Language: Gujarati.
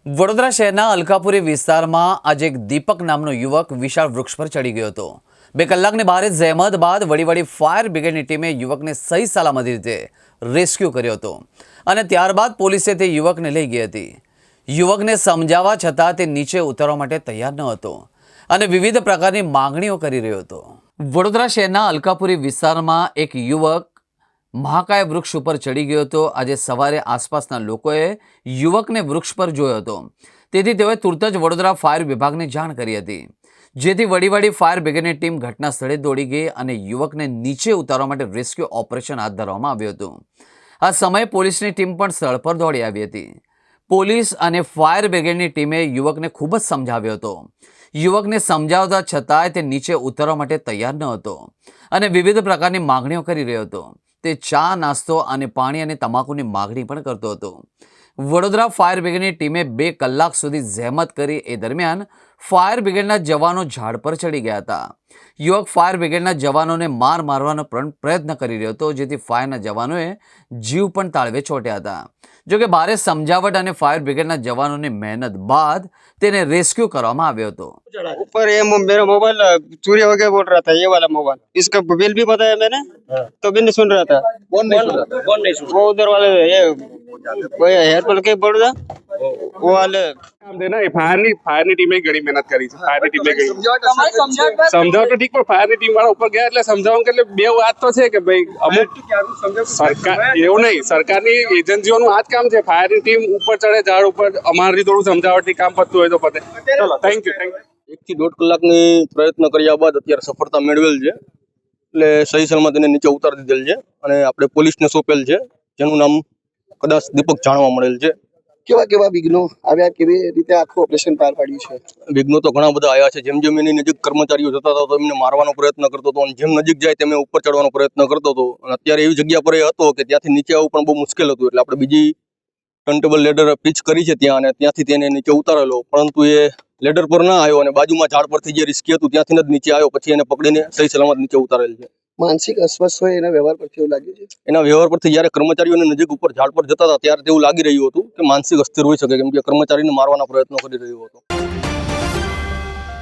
વડોદરા શહેરના અલકાપુરી વિસ્તારમાં આજે એક દીપક નામનો યુવક વિશાળ વૃક્ષ પર ચડી ગયો હતો। 2 કલાકની ભારે જહેમત બાદ વડી ફાયર બ્રિગેડની ટીમે યુવકને સહી સલામતી રીતે રેસ્ક્યુ કર્યો હતો અને ત્યારબાદ પોલીસે તે યુવકને લઈ ગઈ હતી। યુવકને સમજાવવા છતાં તે નીચે ઉતરવા માટે તૈયાર ન હતો અને વિવિધ પ્રકારની માંગણીઓ કરી રહ્યો હતો। વડોદરા શહેરના અલકાપુરી વિસ્તારમાં એક યુવક મહાકાય વૃક્ષ ઉપર ચડી ગયો હતો। આજે સવારે આસપાસના લોકોએ યુવકને વૃક્ષ પર જોયો હતો, તેથી તેઓએ તુરત જ વડોદરા ફાયર વિભાગને જાણ કરી હતી, જેથી વડી ફાયર બ્રિગેડની ટીમ ઘટના સ્થળે દોડી ગઈ અને યુવકને નીચે ઉતારવા માટે રેસ્ક્યુ ઓપરેશન હાથ ધરવામાં આવ્યું હતું। આ સમયે પોલીસની ટીમ પણ સ્થળ પર દોડી આવી હતી। પોલીસ અને ફાયર બ્રિગેડની ટીમે યુવકને ખૂબ જ સમજાવ્યો હતો। યુવકને સમજાવતા છતાંય તે નીચે ઉતરવા માટે તૈયાર ન હતો અને વિવિધ પ્રકારની માંગણીઓ કરી રહ્યો હતો। તે ચા, નાસ્તો અને પાણી અને તમાકુની માગણી પણ કરતો હતો। વડોદરા ફાયર બ્રિગેડની ટીમે 2 કલાક સુધી જહેમત કરી। એ દરમિયાન ફાયર બ્રિગેડના જવાનો ઝાડ પર ચડી ગયા હતા। યુવક ફાયર બ્રિગેડના જવાનોને મારવાનો પ્રયત્ન કરી રહ્યો હતો, જેથી ફાયરના જવાનોએ જીવ પણ તાળવે ચોંટ્યા હતા। જોકે ભારે સમજાવટ અને ફાયર બ્રિગેડના જવાનોની મહેનત બાદ તેને રેસ્ક્યू કરવામાં આવ્યો હતો। ऊपर ये मेरा मोबाइल चोरी हो गया बोल रहा था, ये वाला मोबाइल। इसका बिल भी बताया मैंने, तो भी नहीं सुन रहा था। कौन नहीं सुन रहा था? कौन नहीं सुन? वो उधर वाले ये एयरपोर्ट के बोल रहा वो वाले काम देना फायर ની ટીમે ઘણી મહેનત કરી છે। ફાયર ની ટીમે સમજાવ તો ઠીક, પણ ફાયર ની ટીમ વાળા ઉપર ગયા એટલે સમજાવવાનું કે એટલે બે વાત તો છે કે ભાઈ અમુક સરકાર એવું નહીં, સરકારની એજન્સીઓનું આ જ કામ છે। ફાયર ની ટીમ ઉપર ચડે ઝાડ ઉપર, અમારી થોડું સમજાવટથી કામ પતતું હોય તો પતે। ચલો, થેન્ક યુ। 1 થી 1.5 કલાકની પ્રયત્ન કર્યા બાદ અત્યારે સફળતા મેળવેલ છે, એટલે સહી સલામત એને નીચે ઉતારી દીધેલ છે અને આપણે પોલીસને સોંપેલ છે, જેનું નામ કદાચ દીપક જાણવા મળેલ છે। કેવા વિઘ્નો આવ્યા, કેવી રીતે આખું ઓપરેશન પાર પાડ્યું છે? વિઘ્નો તો ઘણા બધા આવ્યા છે। જેમ એની નજીક કર્મચારીઓ જતા હતા તો એમને મારવાનો પ્રયત્ન કરતો હતો અને જેમ નજીક જાય તેમ ઉપર ચડવાનો પ્રયત્ન કરતો હતો અને અત્યારે એવી જગ્યા પર એ હતો કે ત્યાંથી નીચે આવવું પણ બહુ મુશ્કેલ હતું, એટલે આપણે બીજી ટર્નટેબલ લેડર પીચ કરી છે ત્યાં અને ત્યાંથી તેને નીચે ઉતારેલો, પરંતુ એ લેડર પર ના આવ્યો અને બાજુમાં ઝાડ પરથી જે રિસ્કી હતું ત્યાંથી જ નીચે આવ્યો, પછી એને પકડીને સહી સલામત નીચે ઉતારેલ છે। માનસિક અસ્વસ્થ હોય એના વ્યવહાર પરથી એવું લાગ્યું છે? એના વ્યવહાર પરથી જયારે કર્મચારીઓને નજીક ઉપર ઝાડ પર જતા હતા ત્યારે તેવું લાગી રહ્યું હતું કે માનસિક અસ્થિર હોઈ શકે, કેમ કે કર્મચારીને મારવાના પ્રયત્નો કરી રહ્યો હતો।